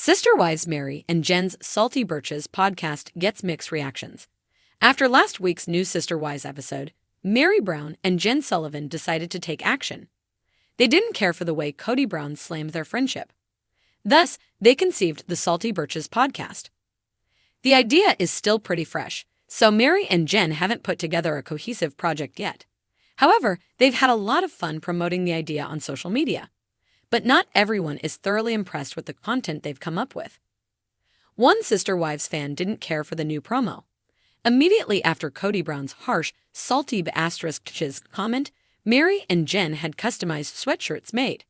Sister Wives Meri and Jenn's Salty Birches podcast gets mixed reactions. After last week's new Sister Wives episode, Meri Brown and Jenn Sullivan decided to take action. They didn't care for the way Kody Brown slammed their friendship. Thus, they conceived the Salty Birches podcast. The idea is still pretty fresh, so Meri and Jenn haven't put together a cohesive project yet. However, they've had a lot of fun promoting the idea on social media. But not everyone is thoroughly impressed with the content they've come up with. One Sister Wives fan didn't care for the new promo. Immediately after Kody Brown's harsh, salty ******* comment, Meri and Jenn had customized sweatshirts made.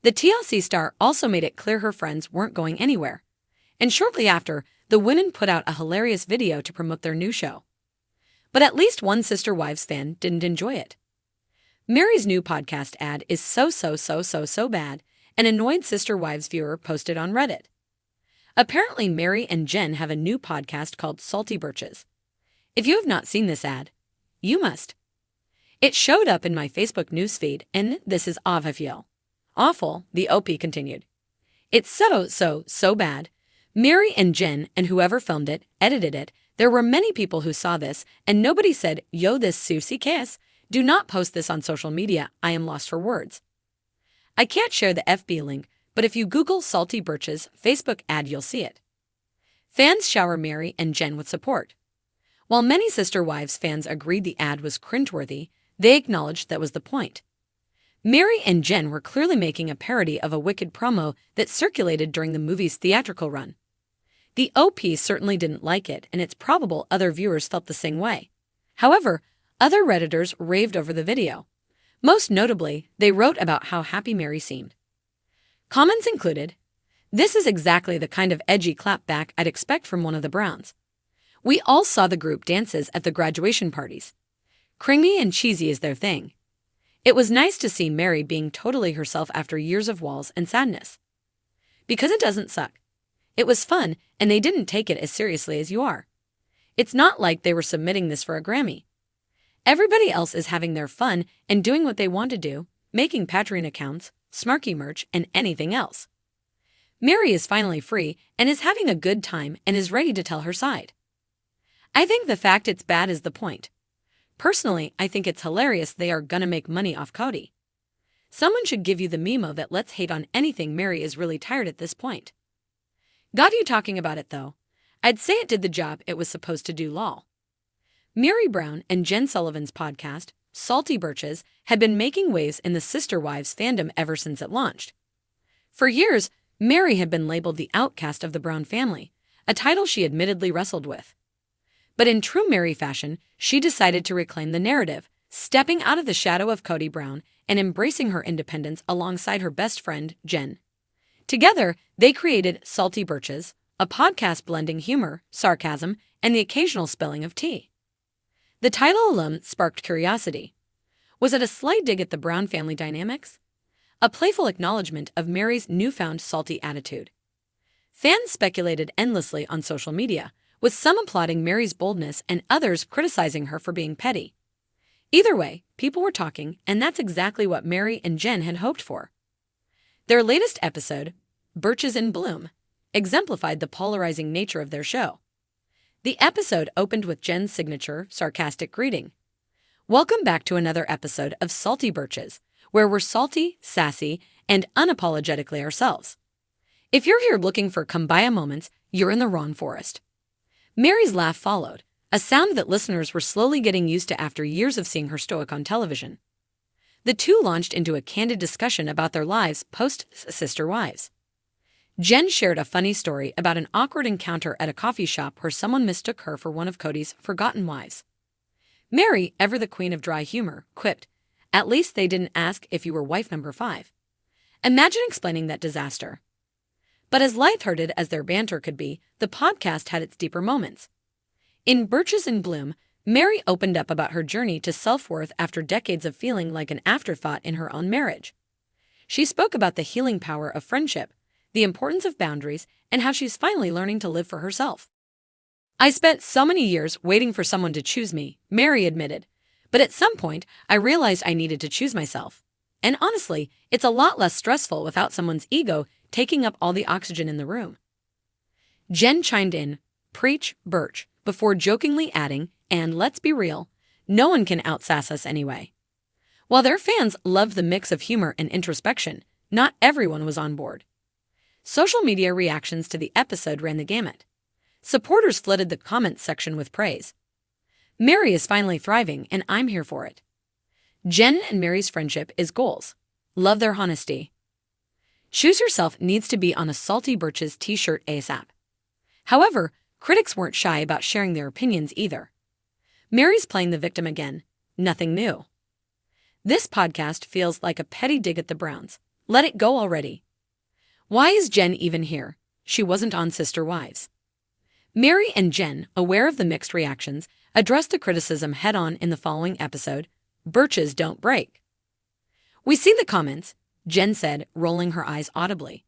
The TLC star also made it clear her friends weren't going anywhere. And shortly after, the women put out a hilarious video to promote their new show. But at least one Sister Wives fan didn't enjoy it. Meri's new podcast ad is so bad, an annoyed Sister Wives viewer posted on Reddit. Apparently, Meri and Jenn have a new podcast called Salty Birches. If you have not seen this ad, you must. It showed up in my Facebook newsfeed, and this is awful, the OP continued. It's so bad. Meri and Jenn and whoever filmed it, edited it, there were many people who saw this, and nobody said, yo, this Susie case. Do not post this on social media, I am lost for words. I can't share the FB link, but if you Google Salty Birches Facebook ad, you'll see it. Fans shower Meri and Jenn with support. While many Sister Wives fans agreed the ad was cringeworthy, they acknowledged that was the point. Meri and Jenn were clearly making a parody of a Wicked promo that circulated during the movie's theatrical run. The OP certainly didn't like it, and it's probable other viewers felt the same way. However, other Redditors raved over the video. Most notably, they wrote about how happy Meri seemed. Comments included, "This is exactly the kind of edgy clapback I'd expect from one of the Browns. We all saw the group dances at the graduation parties. Cringy and cheesy is their thing. It was nice to see Meri being totally herself after years of walls and sadness. Because it doesn't suck. It was fun, and they didn't take it as seriously as you are. It's not like they were submitting this for a Grammy. Everybody else is having their fun and doing what they want to do, making Patreon accounts, Smarky merch, and anything else. Meri is finally free and is having a good time and is ready to tell her side. I think the fact it's bad is the point. Personally, I think it's hilarious they are gonna make money off Kody. Someone should give you the memo that let's hate on anything. Meri is really tired at this point. Got you talking about it though. I'd say it did the job it was supposed to do, lol." Meri Brown and Jenn Sullivan's podcast, Salty Birches, had been making waves in the Sister Wives fandom ever since it launched. For years, Meri had been labeled the outcast of the Brown family, a title she admittedly wrestled with. But in true Meri fashion, she decided to reclaim the narrative, stepping out of the shadow of Kody Brown and embracing her independence alongside her best friend, Jenn. Together, they created Salty Birches, a podcast blending humor, sarcasm, and the occasional spilling of tea. The title alone sparked curiosity. Was it a slight dig at the Brown family dynamics? A playful acknowledgement of Meri's newfound salty attitude? Fans speculated endlessly on social media, with some applauding Meri's boldness and others criticizing her for being petty. Either way, people were talking, and that's exactly what Meri and Jenn had hoped for. Their latest episode, Birches in Bloom, exemplified the polarizing nature of their show. The episode opened with Jenn's signature, sarcastic greeting. Welcome back to another episode of Salty Birches, where we're salty, sassy, and unapologetically ourselves. If you're here looking for kumbaya moments, you're in the wrong forest. Meri's laugh followed, a sound that listeners were slowly getting used to after years of seeing her stoic on television. The two launched into a candid discussion about their lives post-Sister Wives. Jenn shared a funny story about an awkward encounter at a coffee shop where someone mistook her for one of Kody's forgotten wives. Meri, ever the queen of dry humor, quipped, "At least they didn't ask if you were wife number 5. Imagine explaining that disaster. But as lighthearted as their banter could be, the podcast had its deeper moments. In Birches in Bloom, Meri opened up about her journey to self-worth after decades of feeling like an afterthought in her own marriage. She spoke about the healing power of friendship, the importance of boundaries, and how she's finally learning to live for herself. I spent so many years waiting for someone to choose me, Meri admitted, but at some point I realized I needed to choose myself. And honestly, it's a lot less stressful without someone's ego taking up all the oxygen in the room. Jenn chimed in, "Preach, Birch," before jokingly adding, "And let's be real, no one can outsass us anyway." While their fans loved the mix of humor and introspection, not everyone was on board. Social media reactions to the episode ran the gamut. Supporters flooded the comments section with praise. "Meri is finally thriving, and I'm here for it." Jenn and Meri's friendship is goals. Love their honesty. "Choose Yourself needs to be on a Salty Birches t-shirt ASAP." However, critics weren't shy about sharing their opinions either. "Meri's playing the victim again. Nothing new." "This podcast feels like a petty dig at the Browns. Let it go already." "Why is Jenn even here? She wasn't on Sister Wives." Meri and Jenn, aware of the mixed reactions, addressed the criticism head-on in the following episode, "Birches Don't Break." "We see the comments," Jenn said, rolling her eyes audibly.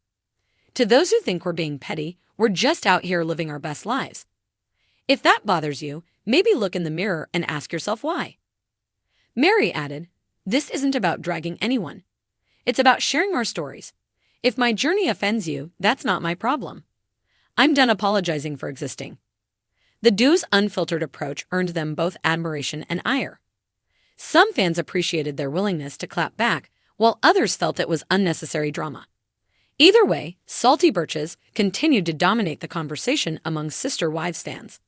"To those who think we're being petty, we're just out here living our best lives. If that bothers you, maybe look in the mirror and ask yourself why." Meri added, "This isn't about dragging anyone. It's about sharing our stories. If my journey offends you, that's not my problem. I'm done apologizing for existing." The duo's unfiltered approach earned them both admiration and ire. Some fans appreciated their willingness to clap back, while others felt it was unnecessary drama. Either way, Salty Birches continued to dominate the conversation among Sister Wives fans.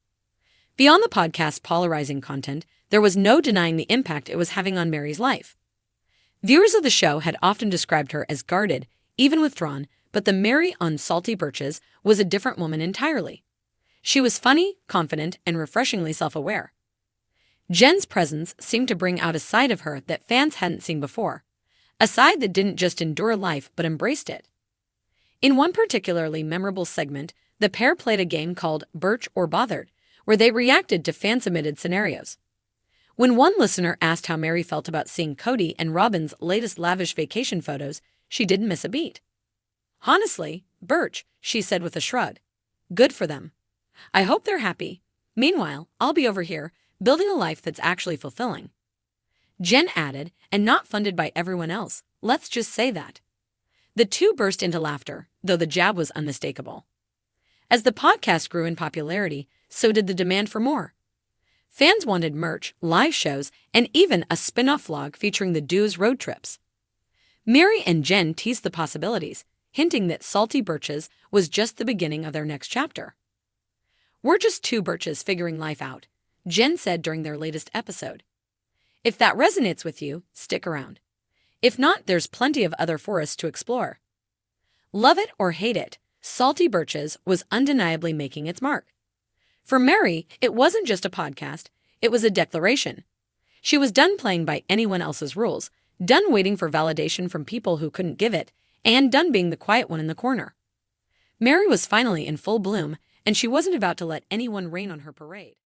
Beyond the podcast's polarizing content, there was no denying the impact it was having on Meri's life. Viewers of the show had often described her as guarded, even withdrawn, but the Meri on Salty Birches was a different woman entirely. She was funny, confident, and refreshingly self-aware. Jenn's presence seemed to bring out a side of her that fans hadn't seen before, a side that didn't just endure life but embraced it. In one particularly memorable segment, the pair played a game called Birch or Bothered, where they reacted to fan-submitted scenarios. When one listener asked how Meri felt about seeing Cody and Robin's latest lavish vacation photos, she didn't miss a beat. "Honestly, Birch," she said with a shrug. "Good for them. I hope they're happy. Meanwhile, I'll be over here, building a life that's actually fulfilling." Jenn added, "And not funded by everyone else, let's just say that." The two burst into laughter, though the jab was unmistakable. As the podcast grew in popularity, so did the demand for more. Fans wanted merch, live shows, and even a spin-off vlog featuring the duo's road trips. Meri and Jenn teased the possibilities, hinting that Salty Birches was just the beginning of their next chapter. "We're just two Birches figuring life out," Jenn said during their latest episode. "If that resonates with you, stick around. If not, there's plenty of other forests to explore." Love it or hate it, Salty Birches was undeniably making its mark. For Meri, it wasn't just a podcast, it was a declaration. She was done playing by anyone else's rules, done waiting for validation from people who couldn't give it, and done being the quiet one in the corner. Meri was finally in full bloom, and she wasn't about to let anyone rain on her parade.